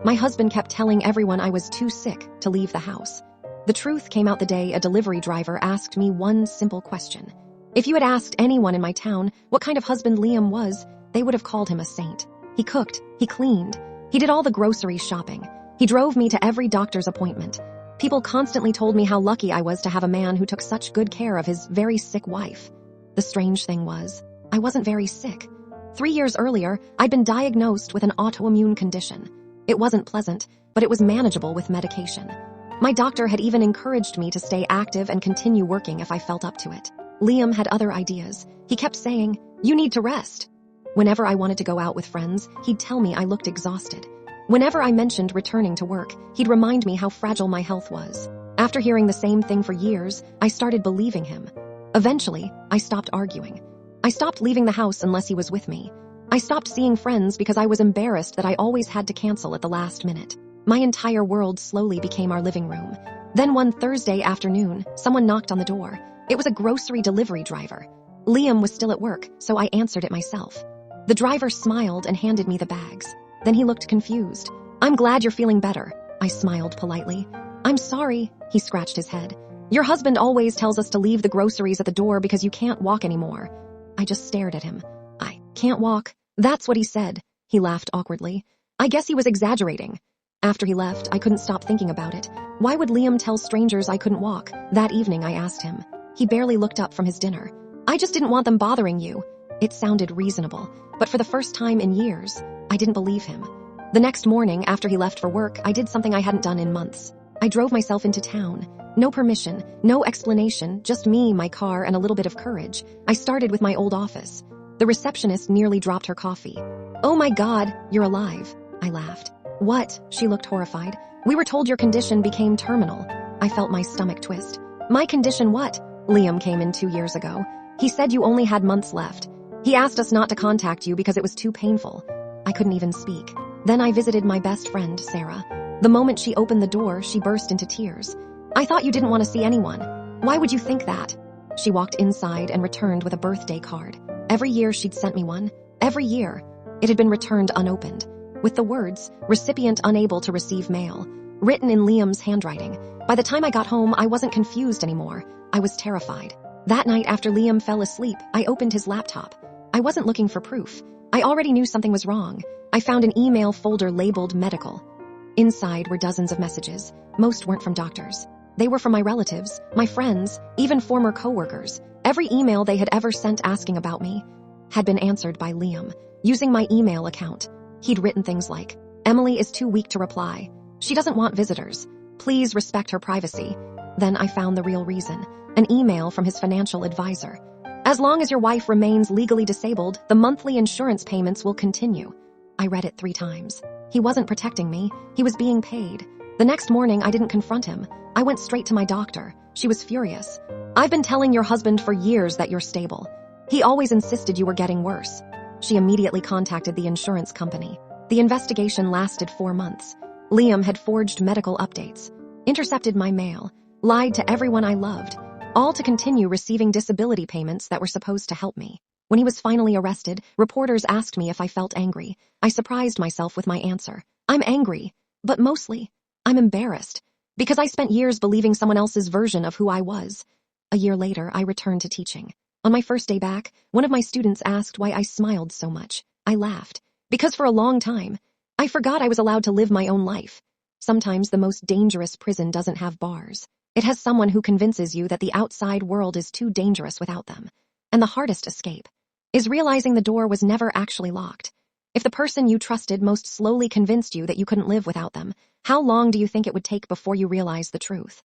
My husband kept telling everyone I was too sick to leave the house. The truth came out the day a delivery driver asked me one simple question. If you had asked anyone in my town what kind of husband Liam was, they would have called him a saint. He cooked, he cleaned, he did all the grocery shopping. He drove me to every doctor's appointment. People constantly told me how lucky I was to have a man who took such good care of his very sick wife. The strange thing was, I wasn't very sick. 3 years earlier, I'd been diagnosed with an autoimmune condition. It wasn't pleasant, but it was manageable with medication. My doctor had even encouraged me to stay active and continue working if I felt up to it. Liam had other ideas. He kept saying, "You need to rest." Whenever I wanted to go out with friends, he'd tell me I looked exhausted. Whenever I mentioned returning to work, he'd remind me how fragile my health was. After hearing the same thing for years, I started believing him. Eventually, I stopped arguing. I stopped leaving the house unless he was with me. I stopped seeing friends because I was embarrassed that I always had to cancel at the last minute. My entire world slowly became our living room. Then one Thursday afternoon, someone knocked on the door. It was a grocery delivery driver. Liam was still at work, so I answered it myself. The driver smiled and handed me the bags. Then he looked confused. "I'm glad you're feeling better," I smiled politely. "I'm sorry," he scratched his head. "Your husband always tells us to leave the groceries at the door because you can't walk anymore." I just stared at him. "I can't walk." "That's what he said." He laughed awkwardly. I guess he was exaggerating. After he left, I couldn't stop thinking about it. Why would Liam tell strangers I couldn't walk? That evening, I asked him. He barely looked up from his dinner. "I just didn't want them bothering you." It sounded reasonable, but for the first time in years, I didn't believe him. The next morning, after he left for work, I did something I hadn't done in months. I drove myself into town. No permission, no explanation, just me, my car, and a little bit of courage. I started with my old office. The receptionist nearly dropped her coffee. "Oh my God, you're alive," I laughed. "What?" She looked horrified. "We were told your condition became terminal." I felt my stomach twist. "My condition what?" "Liam came in 2 years ago. He said you only had months left. He asked us not to contact you because it was too painful." I couldn't even speak. Then I visited my best friend, Sarah. The moment she opened the door, she burst into tears. "I thought you didn't want to see anyone. Why would you think that?" She walked inside and returned with a birthday card. Every year she'd sent me one. Every year. It had been returned unopened, with the words, "Recipient unable to receive mail," written in Liam's handwriting. By the time I got home, I wasn't confused anymore. I was terrified. That night after Liam fell asleep, I opened his laptop. I wasn't looking for proof. I already knew something was wrong. I found an email folder labeled medical. Inside were dozens of messages. Most weren't from doctors. They were from my relatives, my friends, even former coworkers. Every email they had ever sent asking about me had been answered by Liam, using my email account. He'd written things like, "Emily is too weak to reply. She doesn't want visitors. Please respect her privacy." Then I found the real reason, an email from his financial advisor. "As long as your wife remains legally disabled, the monthly insurance payments will continue." I read it 3 times. He wasn't protecting me. He was being paid. The next morning, I didn't confront him. I went straight to my doctor. She was furious. "I've been telling your husband for years that you're stable. He always insisted you were getting worse." She immediately contacted the insurance company. The investigation lasted 4 months. Liam had forged medical updates, intercepted my mail, lied to everyone I loved, all to continue receiving disability payments that were supposed to help me. When he was finally arrested, reporters asked me if I felt angry. I surprised myself with my answer. "I'm angry, but mostly, I'm embarrassed, because I spent years believing someone else's version of who I was." A year later, I returned to teaching. On my first day back, one of my students asked why I smiled so much. I laughed. Because for a long time, I forgot I was allowed to live my own life. Sometimes the most dangerous prison doesn't have bars. It has someone who convinces you that the outside world is too dangerous without them. And the hardest escape is realizing the door was never actually locked. If the person you trusted most slowly convinced you that you couldn't live without them, how long do you think it would take before you realize the truth?